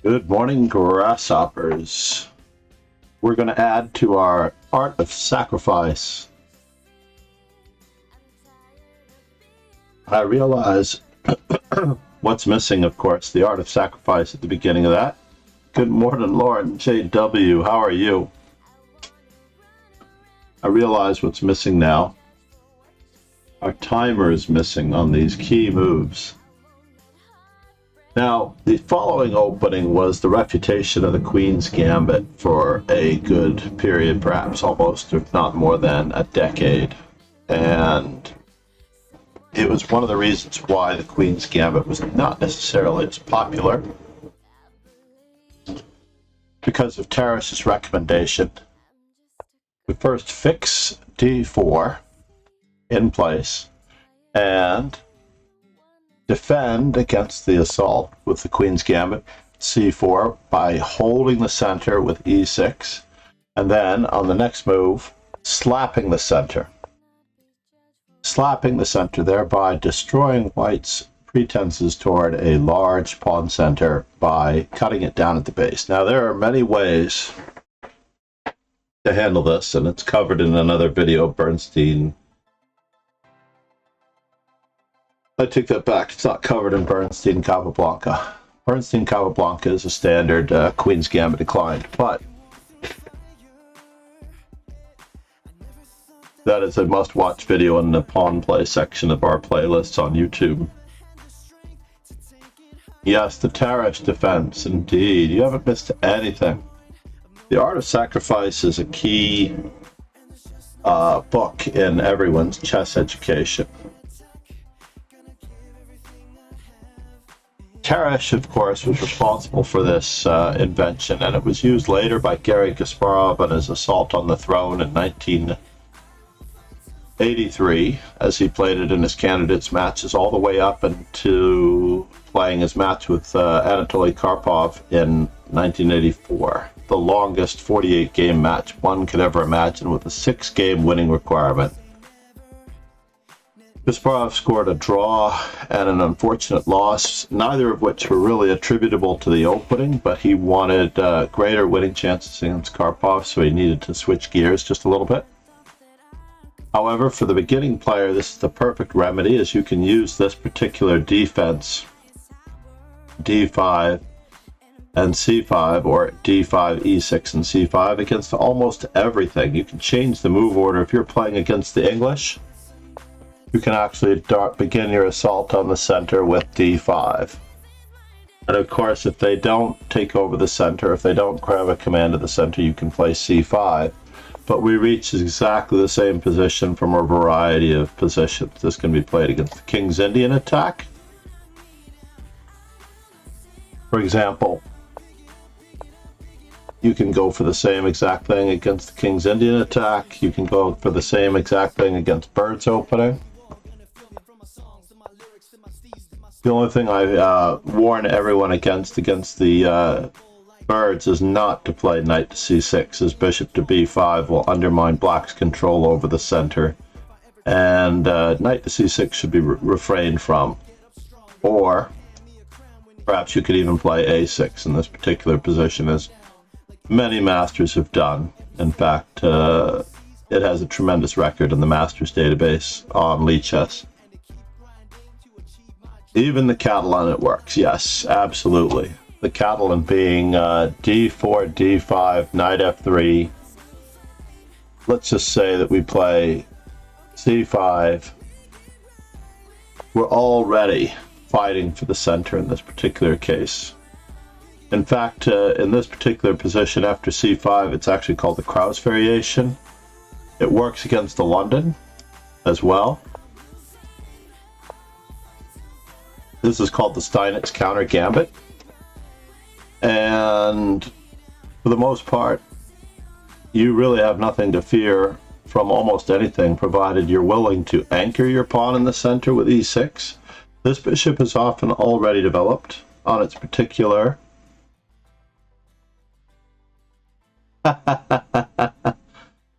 Good morning, grasshoppers. We're going to add to our art of sacrifice. I realize what's missing, of course, the art of sacrifice at the beginning of that. Good morning, Lauren JW. How are you? I realize what's missing now. Our timer is missing on these key moves. Now, the following opening was the refutation of the Queen's Gambit for a good period, perhaps almost, if not more than a decade. And it was one of the reasons why the Queen's Gambit was not necessarily as popular, because of Tarrasch's recommendation. We first fix d4 in place and defend against the assault with the Queen's Gambit c4 by holding the center with e6, and then on the next move slapping the center, thereby destroying white's pretenses toward a large pawn center by cutting it down at the base. Now there are many ways to handle this, and it's covered in another video, Bernstein. I take that back. It's not covered in Bernstein-Capablanca. Bernstein-Capablanca is a standard Queen's Gambit declined, but that is a must-watch video in the pawn play section of our playlists on YouTube. Yes, the Tarrasch Defence, indeed. You haven't missed anything. The Art of Sacrifice is a key book in everyone's chess education. Tarrasch, of course, was responsible for this invention, and it was used later by Garry Kasparov on his assault on the throne in 1983, as he played it in his candidates matches all the way up into playing his match with Anatoly Karpov in 1984, the longest 48-game match one could ever imagine, with a 6-game winning requirement. Kasparov scored a draw and an unfortunate loss, neither of which were really attributable to the opening, but he wanted greater winning chances against Karpov, so he needed to switch gears just a little bit. However, for the beginning player, this is the perfect remedy, as you can use this particular defense, d5 and c5, or d5, e6, and c5, against almost everything. You can change the move order. If you're playing against the English, you can actually begin your assault on the center with d5. And of course, if they don't take over the center, if they don't grab a command of the center, you can play c5. But we reach exactly the same position from a variety of positions. This can be played against the King's Indian attack. For example, you can go for the same exact thing against the King's Indian attack. You can go for the same exact thing against Bird's opening. The only thing I warn everyone against the Birds is not to play knight to c6, as bishop to b5 will undermine black's control over the center, and knight to c6 should be refrained from. Or perhaps you could even play a6 in this particular position, as many masters have done. In fact, it has a tremendous record in the Masters database on Lichess. Even the Catalan, it works. Yes, absolutely. The Catalan being d4, d5, knight f3. Let's just say that we play c5. We're already fighting for the center in this particular case. In fact, in this particular position after c5, it's actually called the Krauss variation. It works against the London as well. This is called the Steinitz counter gambit. And for the most part, you really have nothing to fear from almost anything, provided you're willing to anchor your pawn in the center with e6. This bishop is often already developed on its particular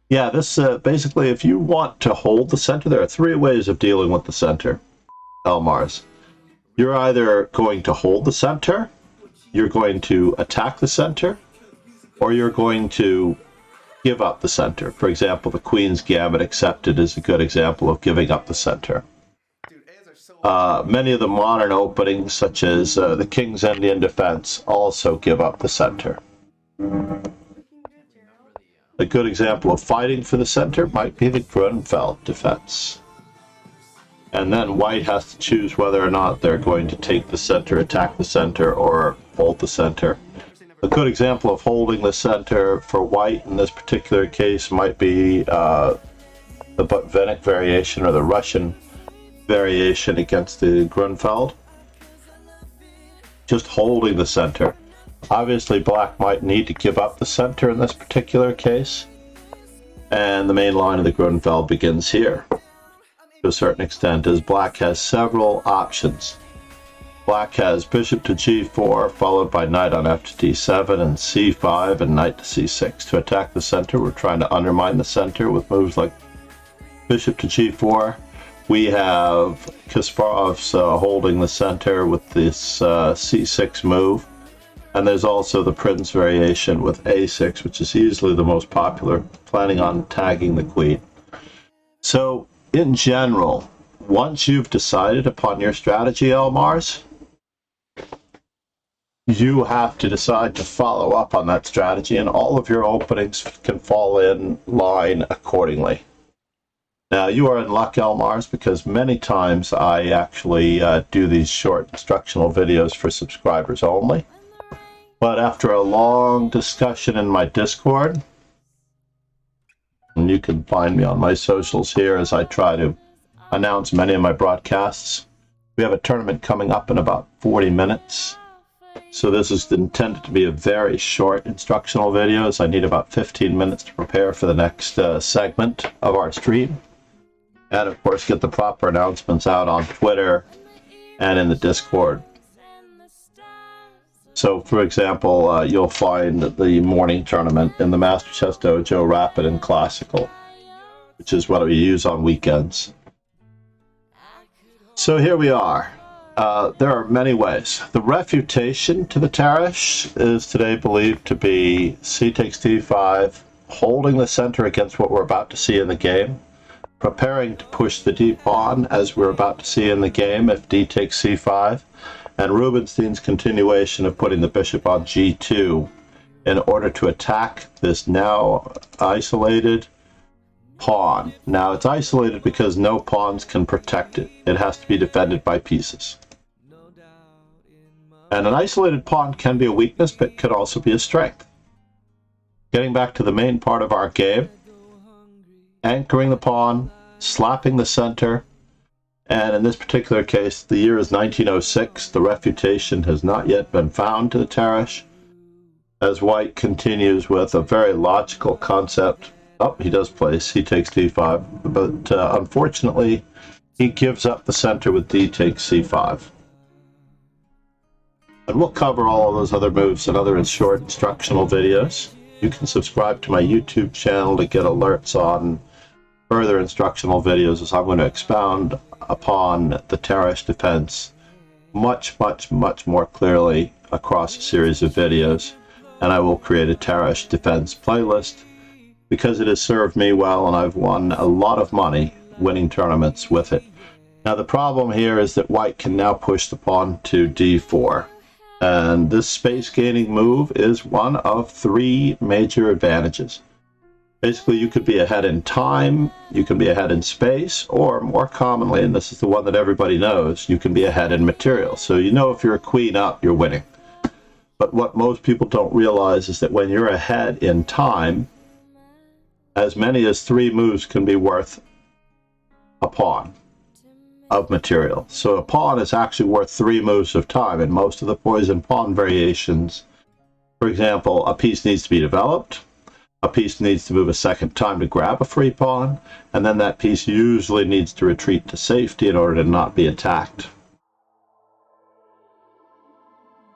yeah, this basically, if you want to hold the center, there are three ways of dealing with the center, Elmars. You're either going to hold the center, you're going to attack the center, or you're going to give up the center. For example, the Queen's Gambit accepted is a good example of giving up the center. Many of the modern openings, such as the King's Indian Defence, also give up the center. A good example of fighting for the center might be the Bernstein-Spielmann Defence. And then white has to choose whether or not they're going to take the center, attack the center, or hold the center. A good example of holding the center for white in this particular case might be the Botvinnik variation or the Russian variation against the Grunfeld. Just holding the center. Obviously, black might need to give up the center in this particular case, and the main line of the Grunfeld begins here to a certain extent, as black has several options. Black has bishop to g4, followed by knight on f to d7, and c5, and knight to c6. To attack the center, we're trying to undermine the center with moves like bishop to g4. We have Kasparov's holding the center with this c6 move. And there's also the Prince variation with a6, which is easily the most popular, planning on tagging the queen. So, in general, once you've decided upon your strategy, Elmars, you have to decide to follow up on that strategy, and all of your openings can fall in line accordingly. Now, you are in luck, Elmars, because many times I actually do these short instructional videos for subscribers only. But after a long discussion in my Discord, and you can find me on my socials here as I try to announce many of my broadcasts, we have a tournament coming up in about 40 minutes. So this is intended to be a very short instructional video, as I need about 15 minutes to prepare for the next segment of our stream. And of course, get the proper announcements out on Twitter and in the Discord. So, for example, you'll find the morning tournament in the Master Chess Dojo Rapid and Classical, which is what we use on weekends. So here we are. There are many ways. The refutation to the Tarrasch is today believed to be c takes d5, holding the center against what we're about to see in the game, preparing to push the d pawn as we're about to see in the game if d takes c5, and Rubinstein's continuation of putting the bishop on g2 in order to attack this now isolated pawn. Now, it's isolated because no pawns can protect it. It has to be defended by pieces. And an isolated pawn can be a weakness, but could also be a strength. Getting back to the main part of our game, anchoring the pawn, slapping the center, and in this particular case, the year is 1906. The refutation has not yet been found to the Tarrasch, as white continues with a very logical concept. Oh, he does play c takes d5, but unfortunately, he gives up the center with d takes c5. And we'll cover all of those other moves in other short instructional videos. You can subscribe to my YouTube channel to get alerts on further instructional videos, as I'm going to expound upon the Tarrasch Defence much more clearly across a series of videos. And I will create a Tarrasch Defence playlist because it has served me well, and I've won a lot of money winning tournaments with it. Now, the problem here is that white can now push the pawn to d4. And this space-gaining move is one of three major advantages. Basically, you could be ahead in time, you can be ahead in space, or more commonly, and this is the one that everybody knows, you can be ahead in material. So you know if you're a queen up, you're winning. But what most people don't realize is that when you're ahead in time, as many as 3 moves can be worth a pawn of material. So a pawn is actually worth 3 moves of time. In most of the poison pawn variations, for example, a piece needs to be developed, a piece needs to move a second time to grab a free pawn, and then that piece usually needs to retreat to safety in order to not be attacked.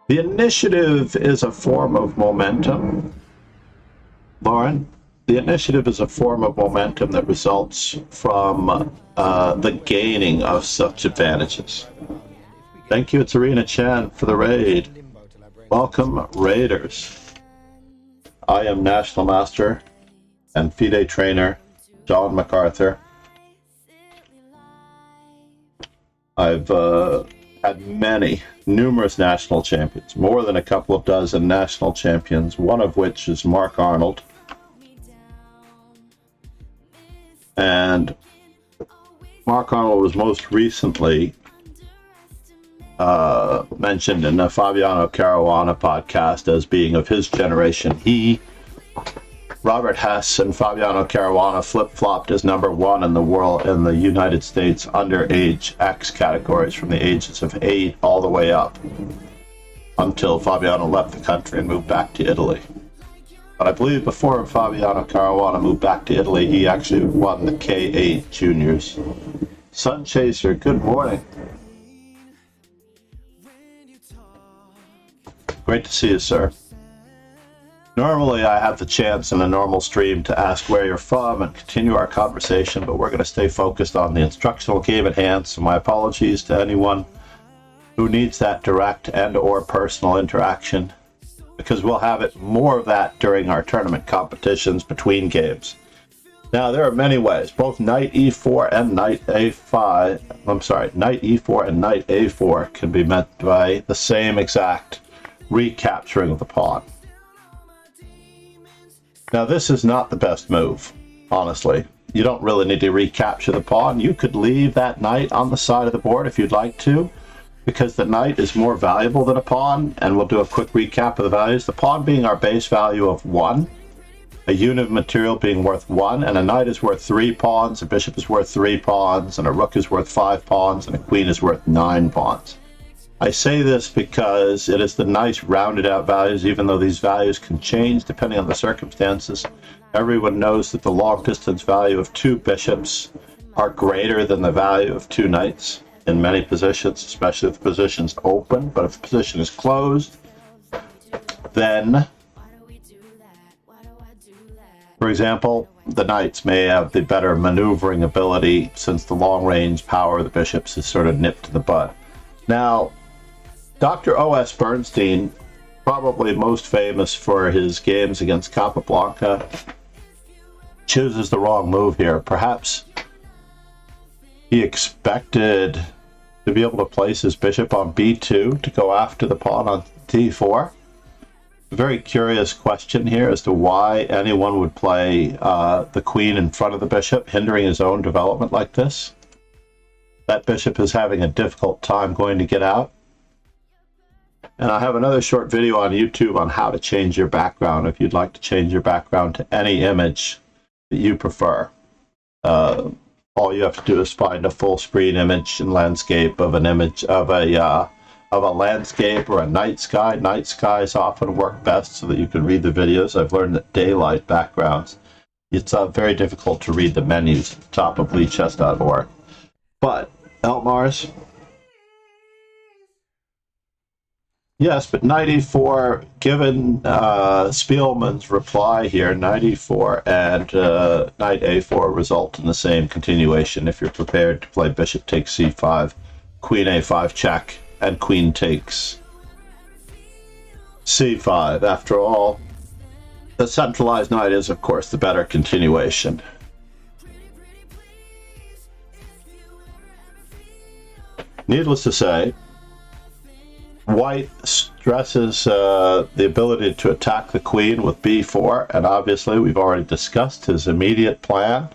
The initiative is a form of momentum. Lauren, the initiative is a form of momentum that results from the gaining of such advantages. Thank you, it's Arena Chan, for the raid. Welcome, Raiders. I am National Master and FIDE Trainer John MacArthur. I've had numerous national champions, more than a couple of dozen national champions, one of which is Mark Arnold. And Mark Arnold was most recently mentioned in the Fabiano Caruana podcast as being of his generation. He, Robert Hess, and Fabiano Caruana flip-flopped as #1 in the world, in the United States, underage X categories from the ages of 8 all the way up until Fabiano left the country and moved back to Italy. But I believe before Fabiano Caruana moved back to Italy, he actually won the K8 juniors. Sun Chaser, good morning. Great to see you, sir. Normally, I have the chance in a normal stream to ask where you're from and continue our conversation, but we're going to stay focused on the instructional game at hand, so my apologies to anyone who needs that direct and or personal interaction, because we'll have it more of that during our tournament competitions between games. Now, there are many ways. Both knight e4 and knight a5, knight e4 and knight a4 can be met by the same exact recapturing of the pawn. Now, this is not the best move, honestly. You don't really need to recapture the pawn. You could leave that knight on the side of the board if you'd like to, because the knight is more valuable than a pawn, and we'll do a quick recap of the values. The pawn being our base value of 1, a unit of material being worth 1, and a knight is worth 3 pawns, a bishop is worth 3 pawns, and a rook is worth 5 pawns, and a queen is worth 9 pawns. I say this because it is the nice rounded out values, even though these values can change depending on the circumstances. Everyone knows that the long distance value of 2 bishops are greater than the value of 2 knights in many positions, especially if the position's open. But if the position is closed, then, for example, the knights may have the better maneuvering ability, since the long range power of the bishops is sort of nipped to the bud. Now, Dr. O.S. Bernstein, probably most famous for his games against Capablanca, chooses the wrong move here. Perhaps he expected to be able to place his bishop on b2 to go after the pawn on d4. A very curious question here as to why anyone would play the queen in front of the bishop, hindering his own development like this. That bishop is having a difficult time going to get out. And I have another short video on YouTube on how to change your background if you'd like to change your background to any image that you prefer. All you have to do is find a full screen image and landscape of an image of a landscape or a night sky. Night skies often work best so that you can read the videos. I've learned that daylight backgrounds, it's very difficult to read the menus at the top of leechess.org. But Elmars, yes, but knight e4, given Spielmann's reply here, knight e4 and knight a4 result in the same continuation if you're prepared to play bishop takes c5, queen a5 check, and queen takes c5. After all, the centralized knight is, of course, the better continuation. Needless to say, white stresses the ability to attack the queen with b4, and obviously we've already discussed his immediate plan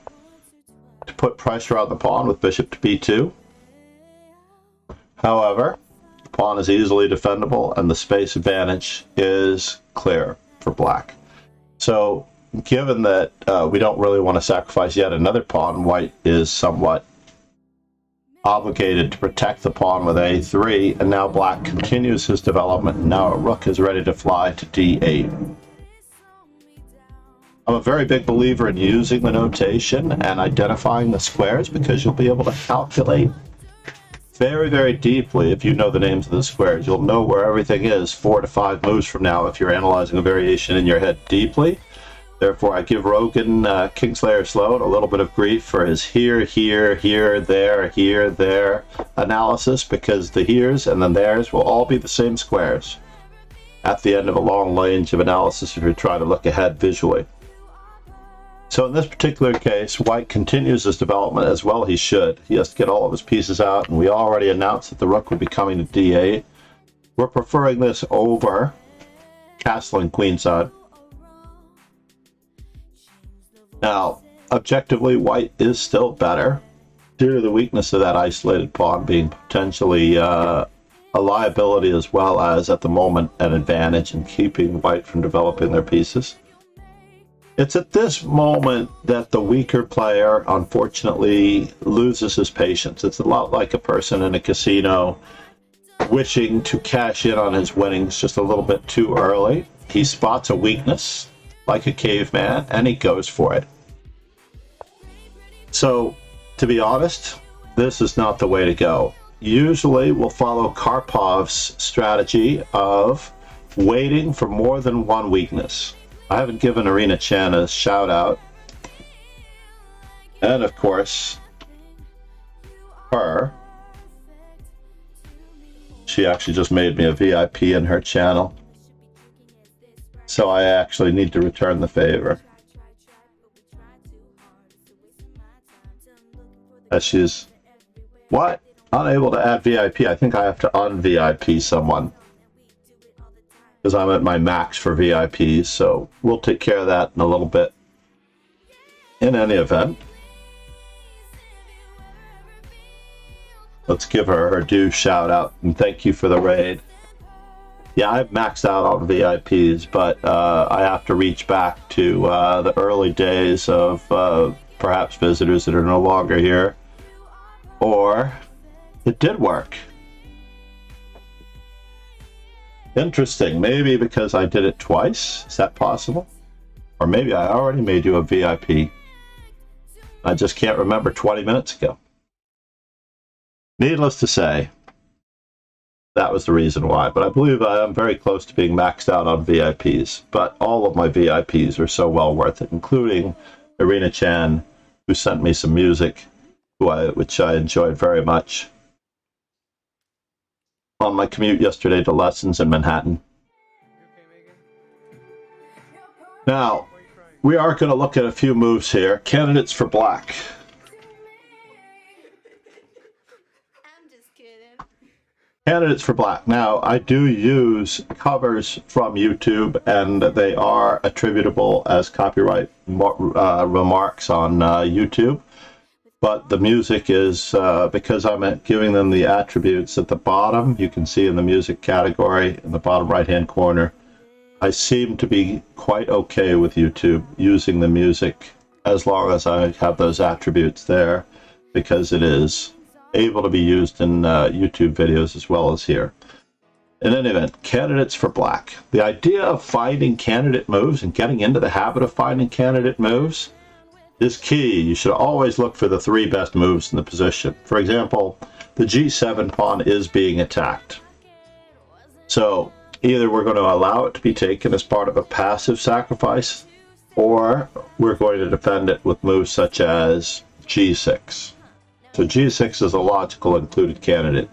to put pressure on the pawn with bishop to b2. However, the pawn is easily defendable and the space advantage is clear for black. So given that we don't really want to sacrifice yet another pawn, white is somewhat obligated to protect the pawn with a3, and now black continues his development. Now a rook is ready to fly to d8. I'm a very big believer in using the notation and identifying the squares, because you'll be able to calculate very, very deeply if you know the names of the squares. You'll know where everything is 4 to 5 moves from now if you're analyzing a variation in your head deeply. Therefore, I give Rogan Kingslayer Sloan a little bit of grief for his here, there analysis, because the heres and the theres will all be the same squares at the end of a long range of analysis if you're trying to look ahead visually. So in this particular case, White continues his development as well he should. He has to get all of his pieces out, and we already announced that the rook would be coming to d8. We're preferring this over castling queenside. Now, objectively, White is still better due to the weakness of that isolated pawn being potentially a liability, as well as, at the moment, an advantage in keeping White from developing their pieces. It's at this moment that the weaker player, unfortunately, loses his patience. It's a lot like a person in a casino wishing to cash in on his winnings just a little bit too early. He spots a weakness, like a caveman, and he goes for it. So, to be honest, this is not the way to go. Usually, we'll follow Karpov's strategy of waiting for more than one weakness. I haven't given Irina Chan a shout out. And of course, her. She actually just made me a VIP in her channel. So I actually need to return the favor. As she's, what? Unable to add VIP. I think I have to un-VIP someone, because I'm at my max for VIPs, so we'll take care of that in a little bit. In any event, let's give her her due shout out, and thank you for the raid. Yeah, I've maxed out on VIPs, but I have to reach back to the early days of perhaps visitors that are no longer here. Or it did work. Interesting. Maybe because I did it twice. Is that possible? Or maybe I already made you a VIP. I just can't remember 20 minutes ago. Needless to say, that was the reason why. But I believe I am very close to being maxed out on VIPs. But all of my VIPs are so well worth it, including Irina Chan, who sent me some music, which I enjoyed very much on my commute yesterday to lessons in Manhattan. Now, we are going to look at a few moves here. Candidates for black. I'm just kidding. Candidates for black. Now, I do use covers from YouTube, and they are attributable as copyright remarks on YouTube. But the music is, because I'm giving them the attributes at the bottom, you can see in the music category in the bottom right-hand corner, I seem to be quite okay with YouTube using the music as long as I have those attributes there, because it is able to be used in YouTube videos as well as here. In any event, candidates for black. The idea of finding candidate moves and getting into the habit of finding candidate moves is key. You should always look for the 3 best moves in the position. For example, the G7 pawn is being attacked. So either we're going to allow it to be taken as part of a passive sacrifice, or we're going to defend it with moves such as G6. So G6 is a logical included candidate.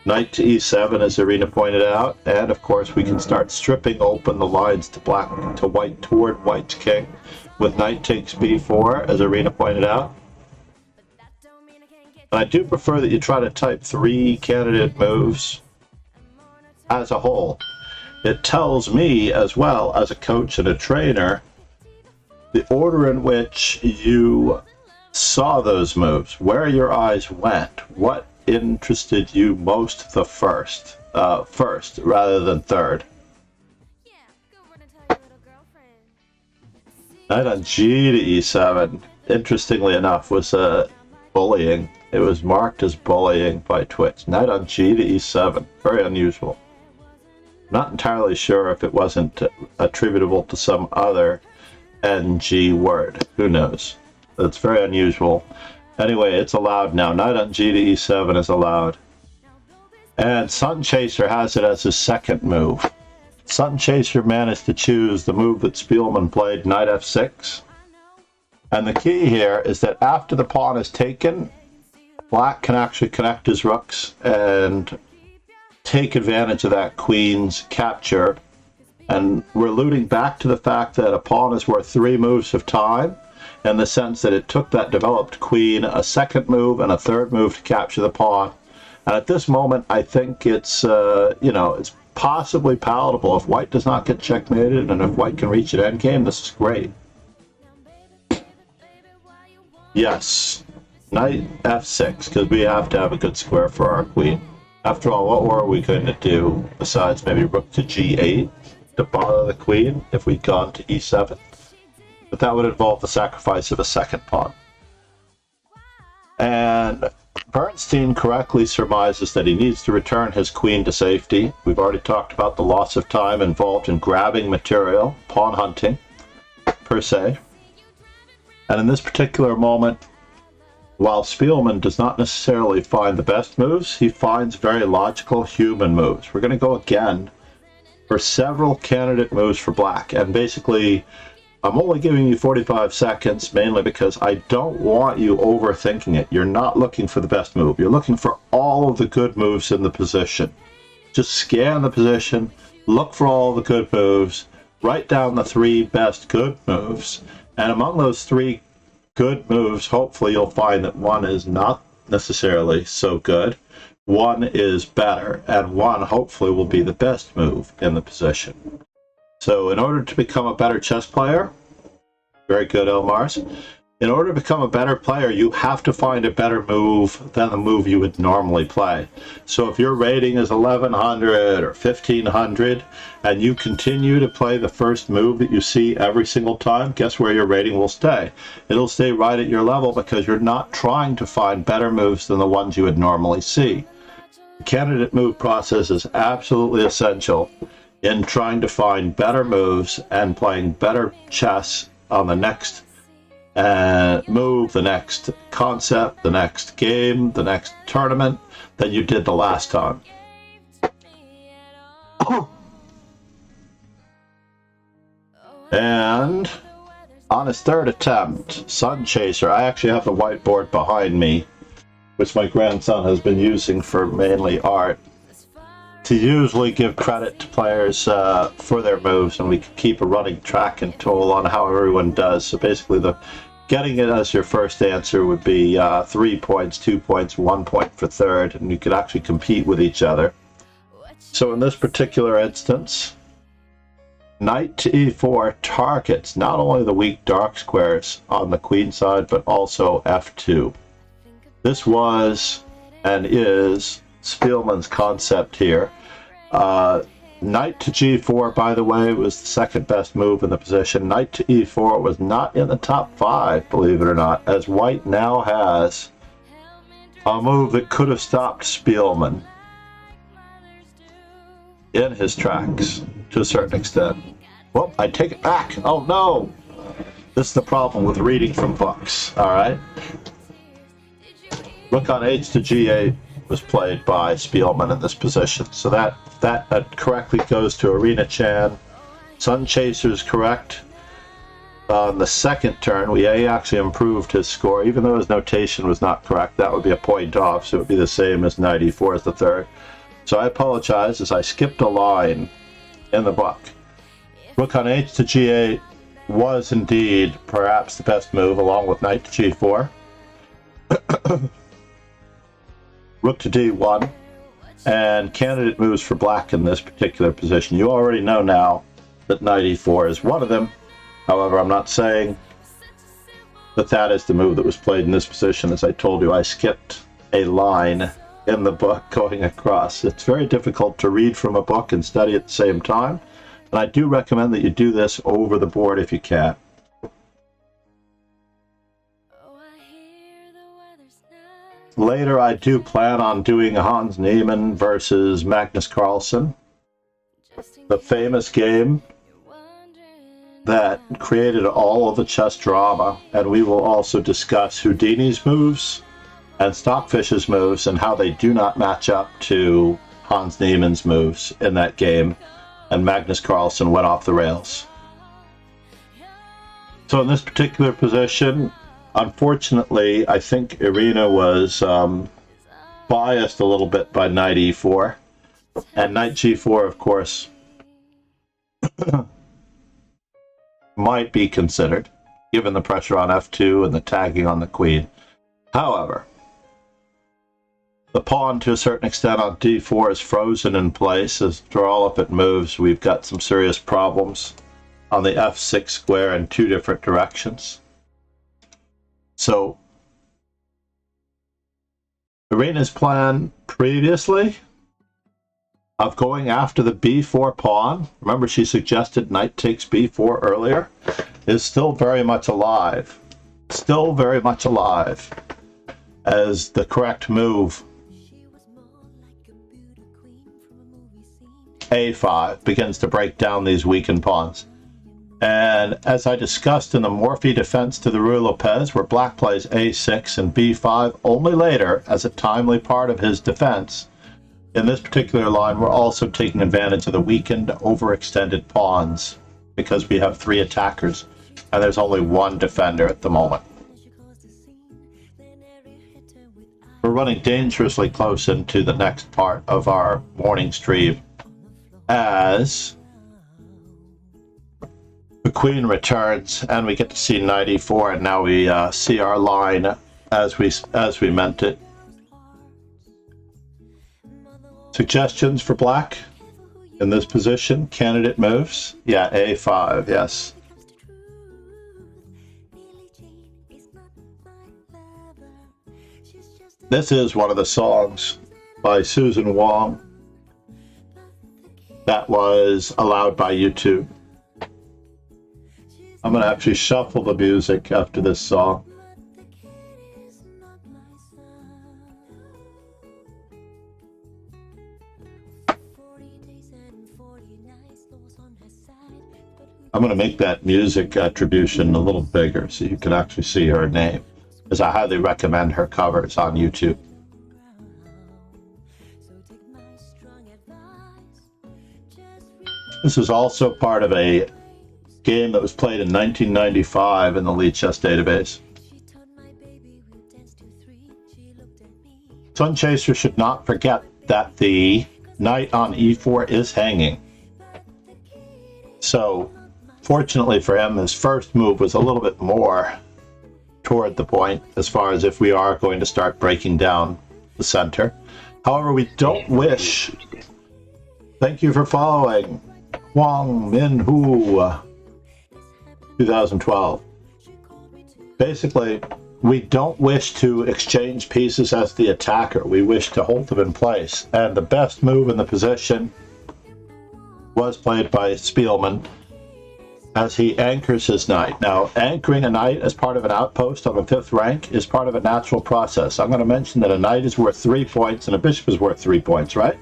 Knight to E7, as Irina pointed out, and of course we can start stripping open the lines to black to white toward white's king with knight takes B4, as Irina pointed out. And I do prefer that you try to type 3 candidate moves as a whole. It tells me, as well as a coach and a trainer, the order in which you saw those moves, where your eyes went, what interested you most the first rather than third. Knight on G to E7, interestingly enough, was bullying. It was marked as bullying by Twitch. Knight on G to E7, very unusual. Not entirely sure if it wasn't attributable to some other NG word. Who knows? It's very unusual. Anyway, it's allowed now. Knight on G to E7 is allowed. And Sun Chaser has it as his second move. Sun Chaser managed to choose the move that Spielmann played, Knight F6. And the key here is that after the pawn is taken, Black can actually connect his rooks and take advantage of that queen's capture. And we're alluding back to the fact that a pawn is worth 3 moves of time, in the sense that it took that developed queen a second move and a third move to capture the pawn. And at this moment, I think it's, it's possibly palatable. If White does not get checkmated and if White can reach an endgame, this is great. Yes, Knight F6, because we have to have a good square for our queen. After all, what were we going to do besides maybe rook to G8 to bother the queen if we'd gone to E7? But that would involve the sacrifice of a second pawn. And Bernstein correctly surmises that he needs to return his queen to safety. We've already talked about the loss of time involved in grabbing material, pawn hunting, per se. And in this particular moment, while Spielmann does not necessarily find the best moves, he finds very logical human moves. We're going to go again for several candidate moves for Black. And basically, I'm only giving you 45 seconds, mainly because I don't want you overthinking it. You're not looking for the best move. You're looking for all of the good moves in the position. Just scan the position, look for all the good moves, write down the 3 best good moves, and among those 3 good moves, hopefully you'll find that one is not necessarily so good, one is better, and one hopefully will be the best move in the position. So in order to become a better chess player, very good, Elmars, in order to become a better player, you have to find a better move than the move you would normally play. So if your rating is 1100 or 1500, and you continue to play the first move that you see every single time, guess where your rating will stay? It'll stay right at your level because you're not trying to find better moves than the ones you would normally see. The candidate move process is absolutely essential in trying to find better moves and playing better chess on the next move, the next concept, the next game, the next tournament than you did the last time. And on his third attempt, Sun Chaser, I actually have the whiteboard behind me, which my grandson has been using for mainly art, to usually give credit to players for their moves, and we can keep a running track and toll on how everyone does. So basically, getting it as your first answer would be 3 points, 2 points, 1 point for third, and you could actually compete with each other. So in this particular instance, Knight to E4 targets not only the weak dark squares on the queen side, but also F2. This was and is Spielmann's concept here. Knight to G4, by the way, was the second best move in the position. Knight to E4 was not in the top 5, believe it or not, as White now has a move that could have stopped Spielmann in his tracks to a certain extent. Well, I take it back. Oh no! This is the problem with reading from books, alright? Rook on H to G8 was played by Spielmann in this position. So that correctly goes to Arena Chan. Sun Chaser is correct. On the second turn, he actually improved his score, even though his notation was not correct. That would be a point off, so it would be the same as Knight E4 as the third. So I apologize as I skipped a line in the book. Rook on H to G8 was indeed perhaps the best move, along with Knight to G4. Rook to D1, and candidate moves for Black in this particular position. You already know now that Knight E4 is one of them. However, I'm not saying that that is the move that was played in this position. As I told you, I skipped a line in the book going across. It's very difficult to read from a book and study at the same time, and I do recommend that you do this over the board if you can. Later, I do plan on doing Hans Niemann versus Magnus Carlsen, the famous game that created all of the chess drama, and we will also discuss Houdini's moves and Stockfish's moves and how they do not match up to Hans Niemann's moves in that game, and Magnus Carlsen went off the rails. So in this particular position, unfortunately, I think Irina was biased a little bit by knight e4, and knight g4, of course, might be considered, given the pressure on f2 and the tagging on the queen. However, the pawn, to a certain extent, on d4 is frozen in place. As for all if it moves, we've got some serious problems on the f6 square in two different directions. So, Irina's plan previously of going after the b4 pawn, remember she suggested knight takes b4 earlier, is still very much alive. Still very much alive as the correct move. a5 begins to break down these weakened pawns. And as I discussed in the Morphy defense to the Ruy Lopez, where black plays a6 and b5 only later as a timely part of his defense, in this particular line we're also taking advantage of the weakened, overextended pawns because we have three attackers and there's only one defender at the moment. We're running dangerously close into the next part of our morning stream as the queen returns and we get to see knight e4, and now we see our line as we meant it. Suggestions for black in this position? Candidate moves? Yeah, a5, yes. This is one of the songs by Susan Wong that was allowed by YouTube. I'm going to actually shuffle the music after this song. I'm going to make that music attribution a little bigger so you can actually see her name, as I highly recommend her covers on YouTube. This is also part of a game that was played in 1995 in the Lead Chess database. Sun Chaser should not forget that the knight on e4 is hanging. So, fortunately for him, his first move was a little bit more toward the point as far as if we are going to start breaking down the center. However, we don't wish... Thank you for following. Huang Min Hu, 2012. Basically, we don't wish to exchange pieces as the attacker. We wish to hold them in place. And the best move in the position was played by Spielmann as he anchors his knight. Now, anchoring a knight as part of an outpost on the 5th rank is part of a natural process. I'm going to mention that a knight is worth 3 points and a bishop is worth 3 points, right?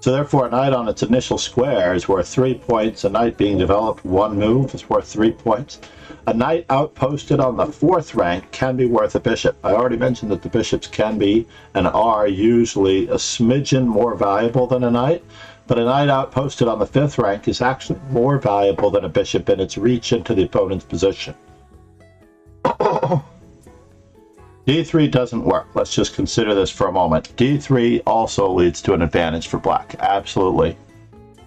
So therefore, a knight on its initial square is worth 3 points. A knight being developed one move is worth 3 points. A knight outposted on the 4th rank can be worth a bishop. I already mentioned that the bishops can be and are usually a smidgen more valuable than a knight, but a knight outposted on the 5th rank is actually more valuable than a bishop in its reach into the opponent's position. D3 doesn't work. Let's just consider this for a moment. D3 also leads to an advantage for black. Absolutely.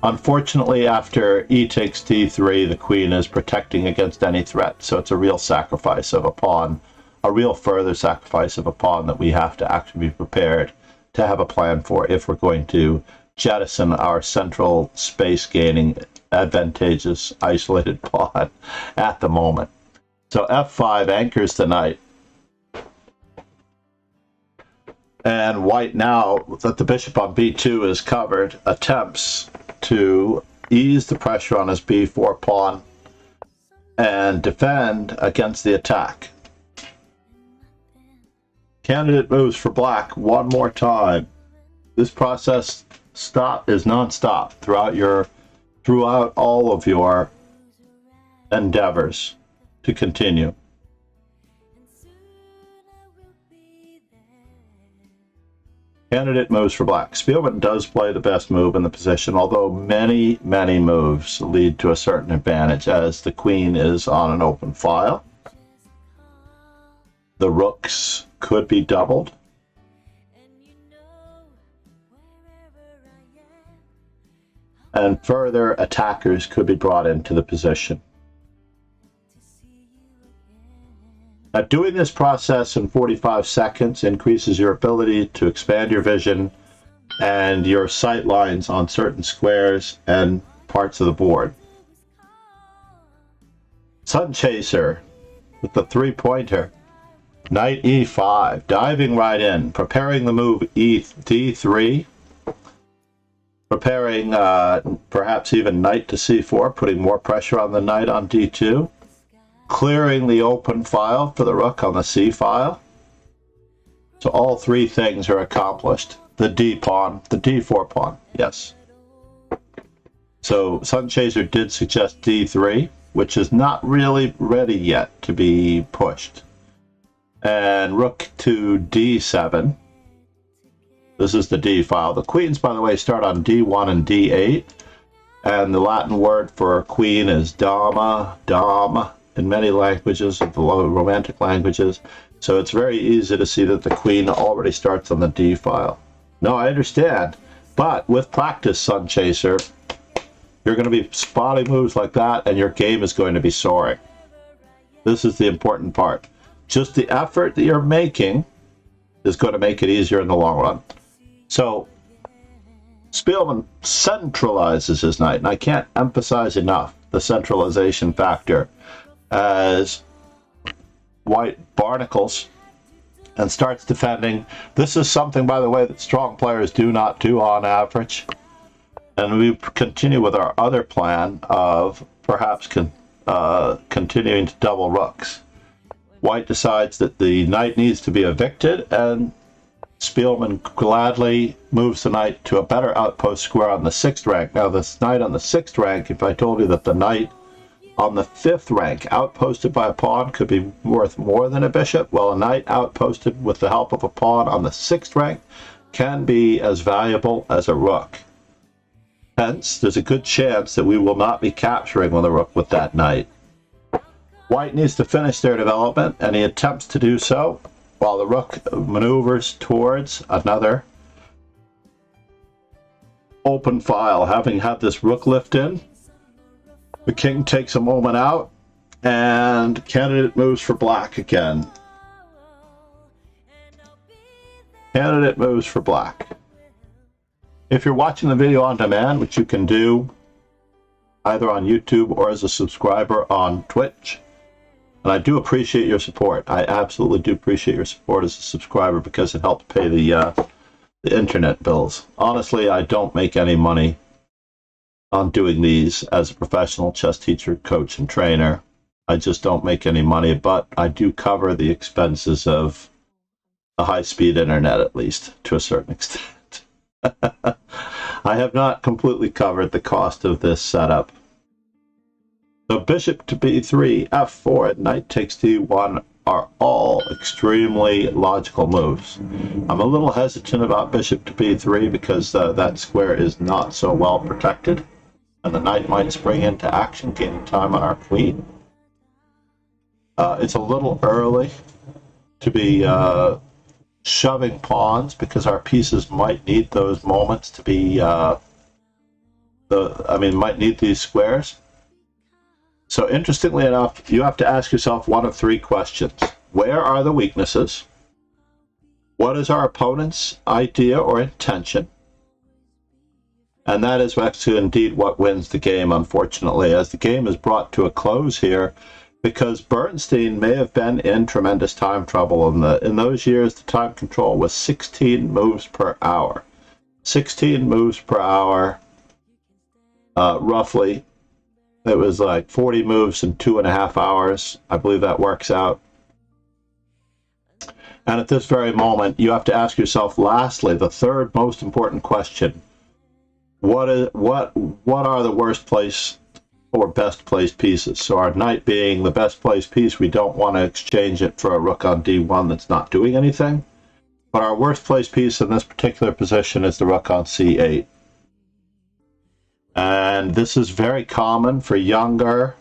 Unfortunately, after e takes d3, the queen is protecting against any threat, so it's a real sacrifice of a pawn, a real further sacrifice of a pawn that we have to actually be prepared to have a plan for if we're going to jettison our central space-gaining, advantageous, isolated pawn at the moment. So f5 anchors the knight. And white, now that the bishop on b2 is covered, attempts to ease the pressure on his b4 pawn and defend against the attack. Candidate moves for black one more time. This process is non-stop throughout all of your endeavors to continue. Candidate moves for black. Spielmann does play the best move in the position, although many moves lead to a certain advantage as the queen is on an open file. The rooks could be doubled. And further attackers could be brought into the position. Now, doing this process in 45 seconds increases your ability to expand your vision and your sight lines on certain squares and parts of the board. Sun Chaser with the three-pointer. Knight e5, diving right in, preparing the move d3, preparing perhaps even knight to c4, putting more pressure on the knight on d2. Clearing the open file for the rook on the c file. So all three things are accomplished. The d pawn, the d4 pawn, yes. So Sun Chaser did suggest d3, which is not really ready yet to be pushed. And rook to d7. This is the d file. The queens, by the way, start on d1 and d8. And the Latin word for queen is dama, dam, in many languages, of the low romantic languages. So it's very easy to see that the queen already starts on the d file. No, I understand. But with practice, Sun Chaser, you're going to be spotting moves like that and your game is going to be soaring. This is the important part. Just the effort that you're making is going to make it easier in the long run. So Spielmann centralizes his knight, and I can't emphasize enough the centralization factor, as white barnacles and starts defending. This is something, by the way, that strong players do not do on average. And we continue with our other plan of perhaps continuing to double rooks. White decides that the knight needs to be evicted, and Spielmann gladly moves the knight to a better outpost square on the 6th rank. Now, this knight on the 6th rank, if I told you that the knight on the 5th rank, outposted by a pawn, could be worth more than a bishop, well, a knight outposted with the help of a pawn on the 6th rank can be as valuable as a rook. Hence, there's a good chance that we will not be capturing with a rook with that knight. White needs to finish their development, and he attempts to do so while the rook maneuvers towards another open file. Having had this rook lift in, the king takes a moment out, and candidate moves for black again. Candidate moves for black. If you're watching the video on demand, which you can do either on YouTube or as a subscriber on Twitch, and I do appreciate your support. I absolutely do appreciate your support as a subscriber because it helps pay the internet bills. Honestly, I don't make any money on doing these as a professional chess teacher, coach, and trainer. I just don't make any money, but I do cover the expenses of a high-speed internet, at least to a certain extent. I have not completely covered the cost of this setup. So bishop to b3, f4, and knight takes d1 are all extremely logical moves. I'm a little hesitant about bishop to b3 because that square is not so well protected, and the knight might spring into action, gaining time on our queen. It's a little early to be shoving pawns because our pieces might need those moments to be might need these squares. So interestingly enough, you have to ask yourself one of three questions. Where are the weaknesses? What is our opponent's idea or intention? And that is actually indeed what wins the game, unfortunately, as the game is brought to a close here because Bernstein may have been in tremendous time trouble. In those years, the time control was 16 moves per hour. 16 moves per hour, roughly. It was like 40 moves in 2.5 hours. I believe that works out. And at this very moment, you have to ask yourself, lastly, the third most important question. What are the worst place or best placed pieces. So our knight being the best placed piece, we don't want to exchange it for a rook on d1 that's not doing anything. But our worst placed piece in this particular position is the rook on c8. And this is very common for younger.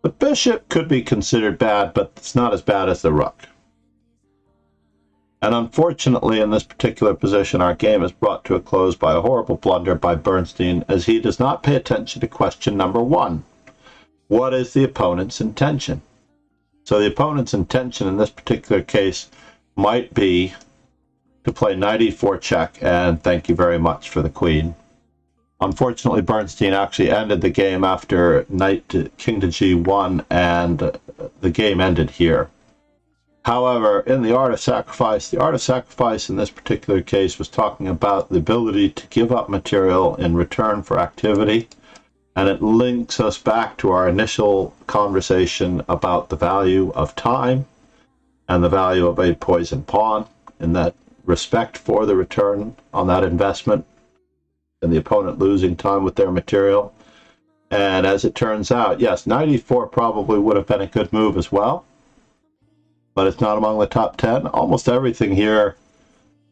The bishop could be considered bad, but it's not as bad as the rook. And unfortunately, in this particular position, our game is brought to a close by a horrible blunder by Bernstein, as he does not pay attention to question number 1. What is the opponent's intention? So the opponent's intention in this particular case might be to play knight e4 check, and thank you very much for the queen. Unfortunately, Bernstein actually ended the game after king to g1, and the game ended here. However, in the art of sacrifice in this particular case was talking about the ability to give up material in return for activity, and it links us back to our initial conversation about the value of time and the value of a poisoned pawn, in that respect for the return on that investment and the opponent losing time with their material. And as it turns out, yes, knight e4 probably would have been a good move as well, but it's not among the top 10. Almost everything here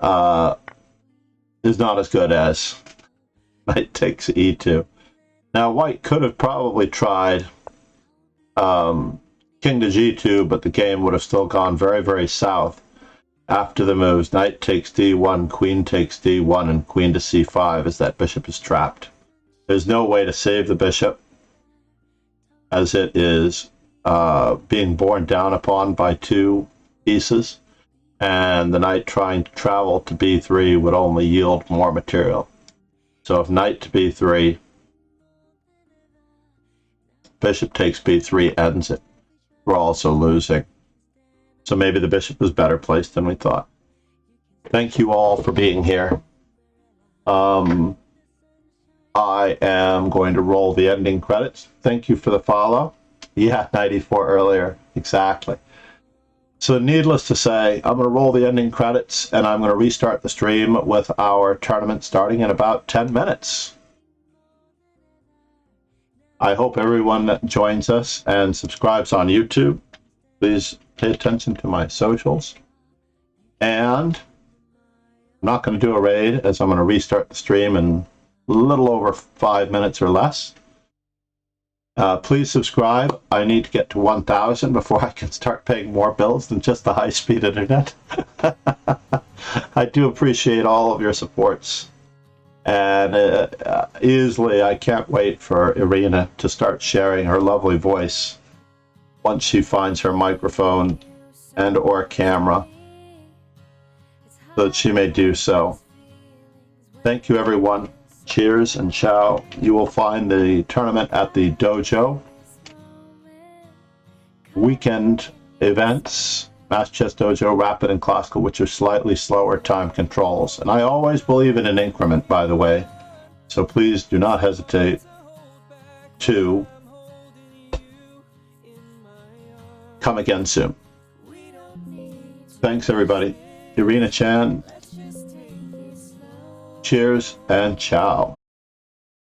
is not as good as knight takes e2. Now, white could have probably tried king to g2, but the game would have still gone very, very south after the moves knight takes d1, queen takes d1, and queen to c5, as that bishop is trapped. There's no way to save the bishop, as it is being borne down upon by 2 pieces, and the knight trying to travel to b3 would only yield more material. So if knight to b3, bishop takes b3 ends it. We're also losing. So maybe the bishop was better placed than we thought. Thank you all for being here. I am going to roll the ending credits. Thank you for the follow. Yeah, 94 earlier. Exactly. So needless to say, I'm going to roll the ending credits, and I'm going to restart the stream with our tournament starting in about 10 minutes. I hope everyone joins us and subscribes on YouTube. Please pay attention to my socials. And I'm not going to do a raid, as I'm going to restart the stream in a little over 5 minutes or less. Please subscribe. I need to get to 1,000 before I can start paying more bills than just the high-speed internet. I do appreciate all of your supports. And easily, I can't wait for Irina to start sharing her lovely voice once she finds her microphone and or camera, so that she may do so. Thank you, everyone. Cheers and ciao. You will find the tournament at the dojo. Weekend events, Master Chess Dojo, Rapid and Classical, which are slightly slower time controls. And I always believe in an increment, by the way. So please do not hesitate to come again soon. Thanks, everybody. Irina Chan. Cheers and ciao.